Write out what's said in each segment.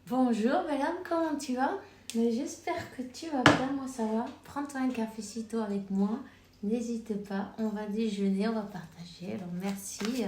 Bonjour madame, comment tu vas? J'espère que tu vas bien, moi ça va. Prends-toi un cafecito avec moi, n'hésite pas, on va déjeuner, on va partager. Alors merci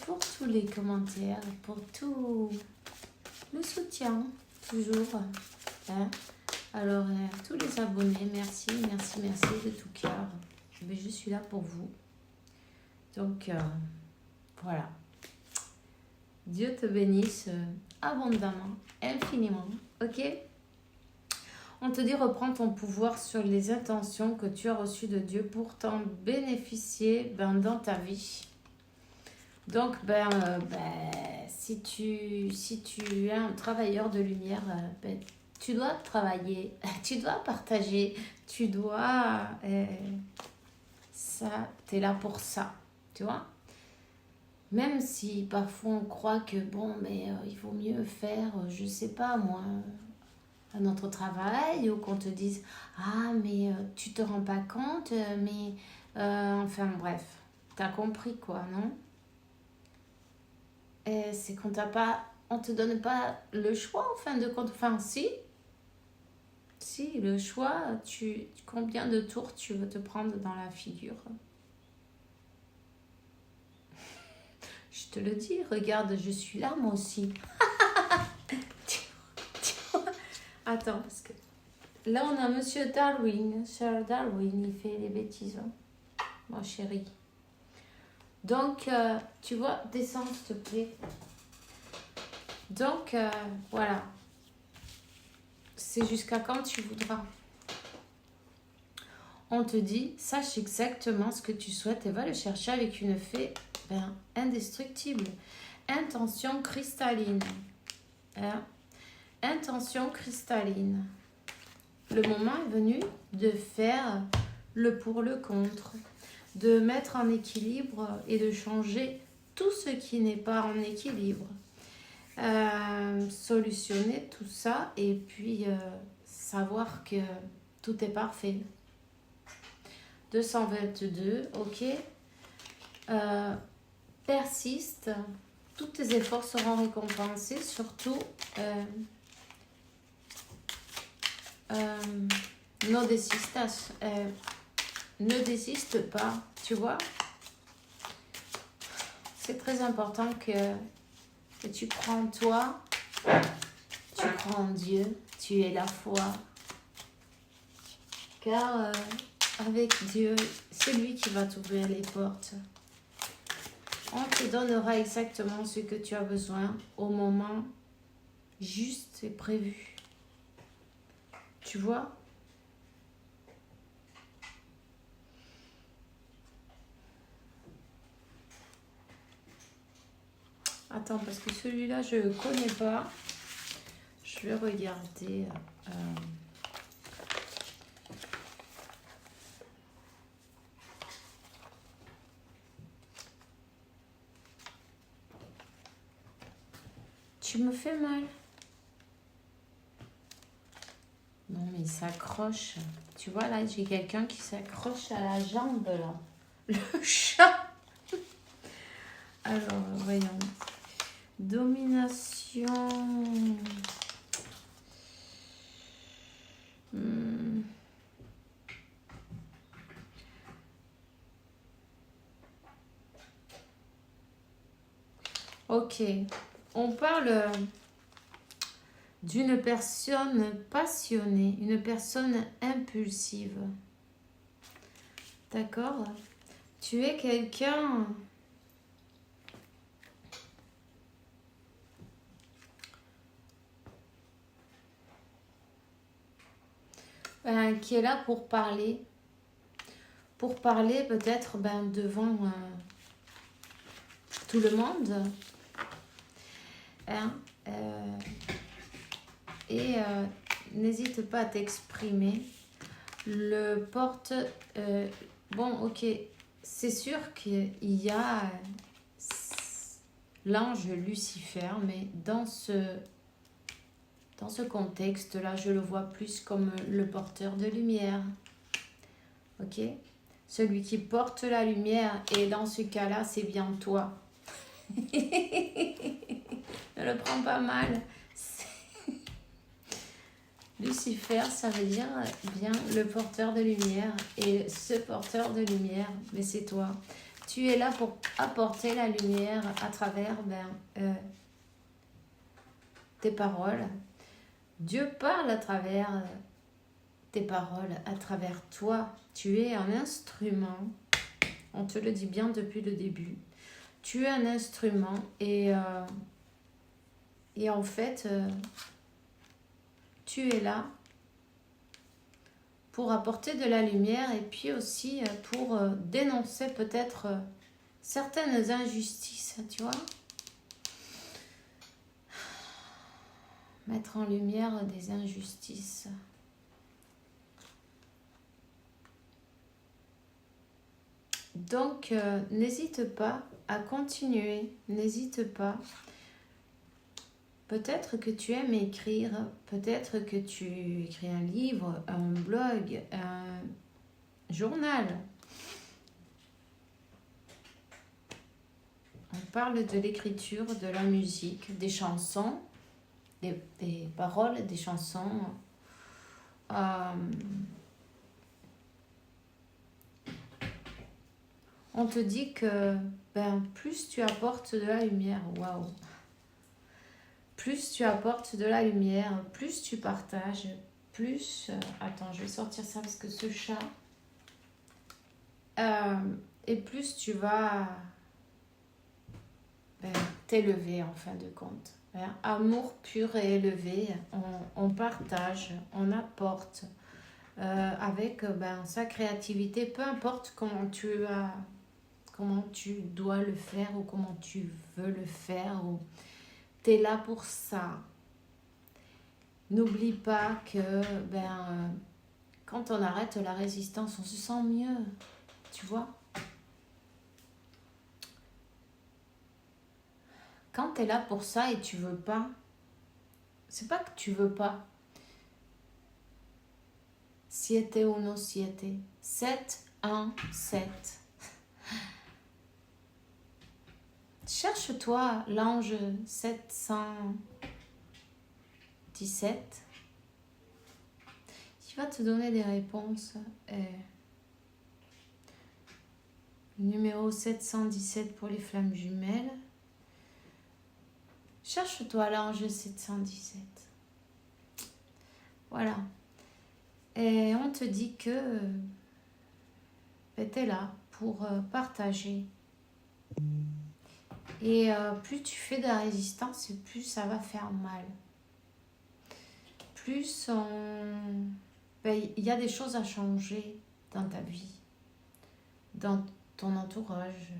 pour tous les commentaires, pour tout le soutien, toujours. Hein. Alors tous les abonnés, merci de tout cœur. Mais je suis là pour vous. Donc voilà. Dieu te bénisse abondamment, infiniment, ok? On te dit reprends ton pouvoir sur les intentions que tu as reçues de Dieu pour t'en bénéficier dans ta vie. Donc, si tu es un travailleur de lumière, tu dois travailler, tu dois partager, tu dois... ça, tu es là pour ça, tu vois? Même si parfois on croit que il vaut mieux faire, je sais pas moi, à notre travail, ou qu'on te dise ah mais tu te rends pas compte, enfin bref, t'as compris quoi, non? Et c'est qu'on on te donne pas le choix en fin de compte, enfin si le choix, combien de tours tu veux te prendre dans la figure? Je te le dis, regarde, je suis là moi aussi. Attends, parce que là, on a Monsieur Darwin. Sir Darwin, il fait des bêtises. Hein. Mon chéri. Donc, tu vois, descends, s'il te plaît. Donc, voilà. C'est jusqu'à quand tu voudras. On te dit, sache exactement ce que tu souhaites et va le chercher avec une fée indestructible. Intention cristalline. Hein? Intention cristalline. Le moment est venu de faire le pour le contre, de mettre en équilibre et de changer tout ce qui n'est pas en équilibre. Solutionner tout ça et puis savoir que tout est parfait. 222, ok. Persiste, tous tes efforts seront récompensés, surtout no desistas, ne désiste pas, tu vois. C'est très important que tu crois en toi, tu crois en Dieu, tu es la foi. Car avec Dieu, c'est lui qui va t'ouvrir les portes. On te donnera exactement ce que tu as besoin au moment juste et prévu. Tu vois? Attends, parce que celui-là, je ne connais pas. Je vais regarder. Tu me fais mal. Non, mais il s'accroche. Tu vois, là, j'ai quelqu'un qui s'accroche à la jambe, là. Le chat. Alors, voyons. Domination. Ok. On parle d'une personne passionnée, une personne impulsive. D'accord? Tu es quelqu'un qui est là pour parler. Pour parler peut-être devant tout le monde. Hein? N'hésite pas à t'exprimer. Le porte... ok, c'est sûr qu'il y a l'ange Lucifer, mais dans ce contexte-là, je le vois plus comme le porteur de lumière. Ok? Celui qui porte la lumière, et dans ce cas-là, c'est bien toi. Ne le prends pas mal. Lucifer, ça veut dire bien le porteur de lumière. Et ce porteur de lumière, mais c'est toi. Tu es là pour apporter la lumière à travers tes paroles. Dieu parle à travers tes paroles, à travers toi. Tu es un instrument. On te le dit bien depuis le début. Tu es un instrument et en fait, tu es là pour apporter de la lumière et puis aussi pour dénoncer peut-être certaines injustices, tu vois. Mettre en lumière des injustices. Donc, n'hésite pas à continuer, n'hésite pas. Peut-être que tu aimes écrire, peut-être que tu écris un livre, un blog, un journal. On parle de l'écriture, de la musique, des chansons, des paroles, des chansons. On te dit que plus tu apportes de la lumière, waouh, plus tu apportes de la lumière, plus tu partages, plus... attends, je vais sortir ça parce que ce chat... et plus tu vas t'élever en fin de compte. Amour pur et élevé, on partage, on apporte avec sa créativité, peu importe comment tu dois le faire ou comment tu veux le faire. Tu es là pour ça. N'oublie pas que quand on arrête la résistance, on se sent mieux. Tu vois? Quand tu es là pour ça et tu veux pas, c'est pas que tu veux pas. Siete uno siete. 7, 1, 7. Cherche-toi l'ange 717. Il va te donner des réponses. Numéro 717 pour les flammes jumelles. Cherche-toi l'ange 717. Voilà. Et on te dit que tu es là pour partager. Et plus tu fais de la résistance, plus ça va faire mal. Plus il y a des choses à changer dans ta vie, dans ton entourage.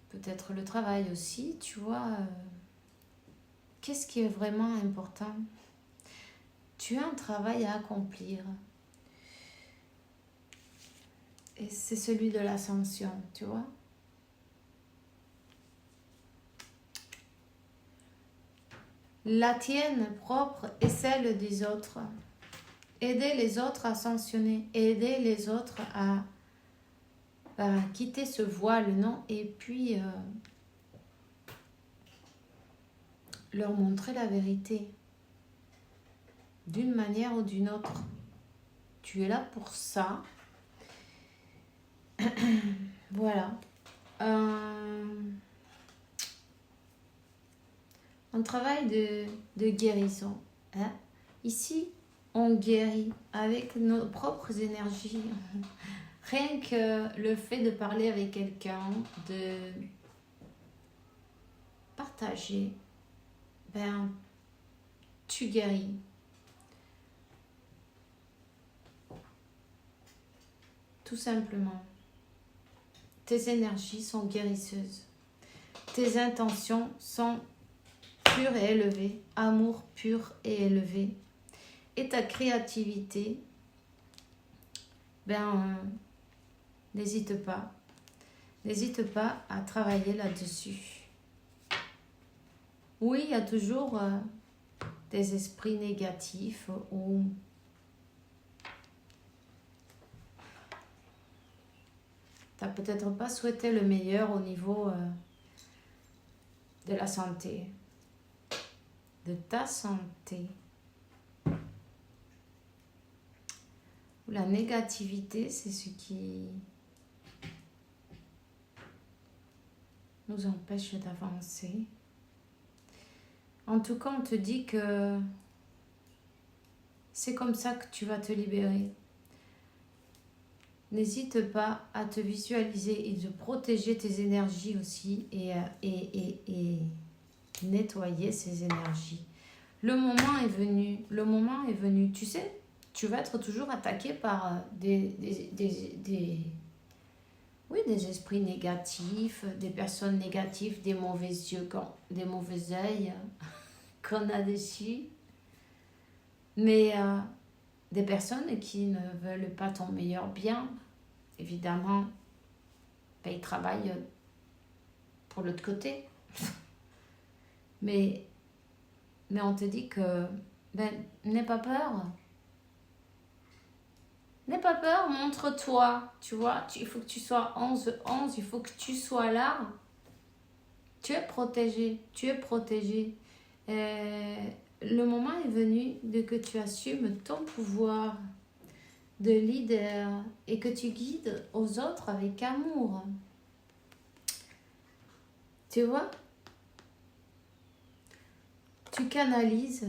Peut-être le travail aussi, tu vois. Qu'est-ce qui est vraiment important? Tu as un travail à accomplir. Et c'est celui de l'ascension, tu vois. La tienne propre et celle des autres. Aider les autres à ascensionner. Aider les autres à quitter ce voile, non? Et puis leur montrer la vérité. D'une manière ou d'une autre. Tu es là pour ça. Voilà. Un travail de guérison. Hein? Ici, on guérit avec nos propres énergies. Rien que le fait de parler avec quelqu'un, de partager, tu guéris. Tout simplement. Tes énergies sont guérisseuses. Tes intentions sont pures et élevées. Amour pur et élevé. Et ta créativité, n'hésite pas. N'hésite pas à travailler là-dessus. Oui, il y a toujours des esprits négatifs ou tu n'as peut-être pas souhaité le meilleur au niveau de la santé. de ta santé. La négativité, c'est ce qui nous empêche d'avancer. En tout cas, on te dit que c'est comme ça que tu vas te libérer. N'hésite pas à te visualiser et de protéger tes énergies aussi et nettoyer ces énergies. Le moment est venu. Tu sais, tu vas être toujours attaqué par des esprits négatifs, des personnes négatives, des mauvais yeux, des mauvais œils qu'on a dessus. Mais des personnes qui ne veulent pas ton meilleur bien, évidemment, ils travaillent pour l'autre côté. mais on te dit que n'aie pas peur. N'aie pas peur, montre-toi. Tu vois, il faut que tu sois 11, il faut que tu sois là. Tu es protégé, le moment est venu de que tu assumes ton pouvoir de leader et que tu guides aux autres avec amour. Tu vois? Tu canalises,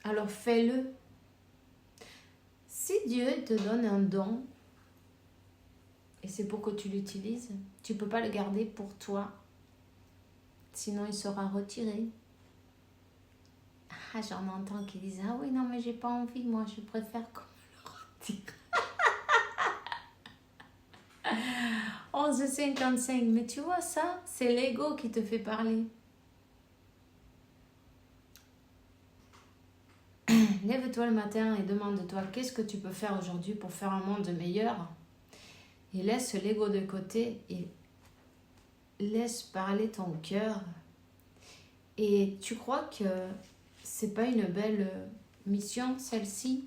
alors fais-le. Si Dieu te donne un don, et c'est pour que tu l'utilises, tu ne peux pas le garder pour toi. Sinon, il sera retiré. Ah, j'en entends qui disent « Ah oui, non, mais j'ai pas envie, moi, je préfère qu'on me le retire. » 11h55, mais tu vois ça, c'est l'ego qui te fait parler. Lève-toi le matin et demande-toi qu'est-ce que tu peux faire aujourd'hui pour faire un monde meilleur. Et laisse l'ego de côté et laisse parler ton cœur. Et tu crois que c'est pas une belle mission, celle-ci?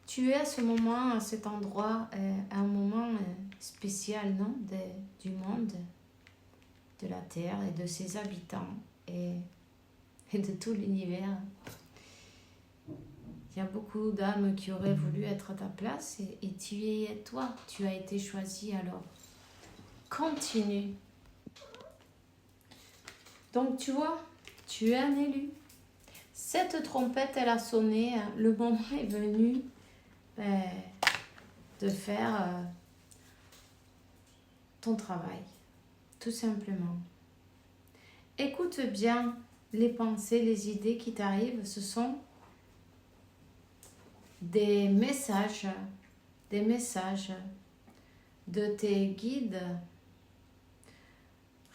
Tu es à ce moment, à cet endroit, un moment spécial, non? Du monde, de la Terre et de ses habitants et de tout l'univers. Il y a beaucoup d'âmes qui auraient voulu être à ta place et tu y es toi. Tu as été choisi, alors continue. Donc tu vois, tu es un élu. Cette trompette, elle a sonné. Le moment est venu de faire ton travail, tout simplement. Écoute bien les pensées, les idées qui t'arrivent. Ce sont des messages de tes guides.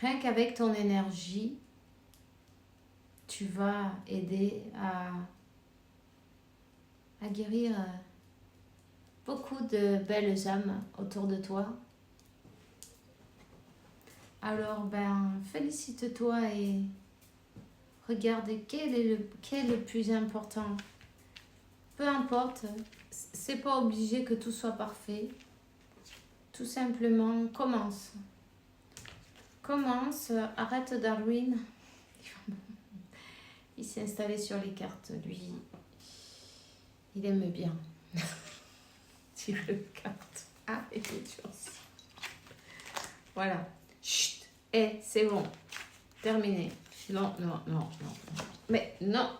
Rien qu'avec ton énergie, tu vas aider à guérir beaucoup de belles âmes autour de toi. Alors, félicite-toi et regarde quel est le plus important. Peu importe, c'est pas obligé que tout soit parfait. Tout simplement, commence. Arrête Darwin. Il s'est installé sur les cartes, lui. Il aime bien tirer les cartes. Ah, écoute, chance. Voilà. Chut. C'est bon. Terminé. Non. Mais non.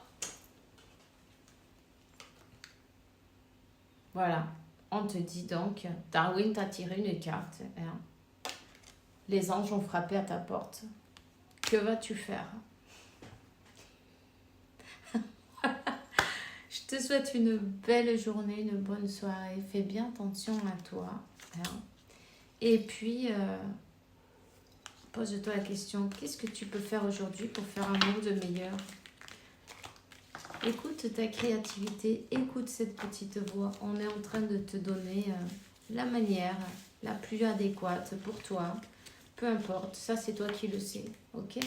Voilà. On te dit donc, Darwin t'a tiré une carte. Hein. Les anges ont frappé à ta porte. Que vas-tu faire? Je te souhaite une belle journée, une bonne soirée. Fais bien attention à toi. Hein. Et puis, pose-toi la question, qu'est-ce que tu peux faire aujourd'hui pour faire un monde meilleur? Écoute ta créativité, écoute cette petite voix. On est en train de te donner la manière la plus adéquate pour toi. Peu importe, ça c'est toi qui le sais. Ok ?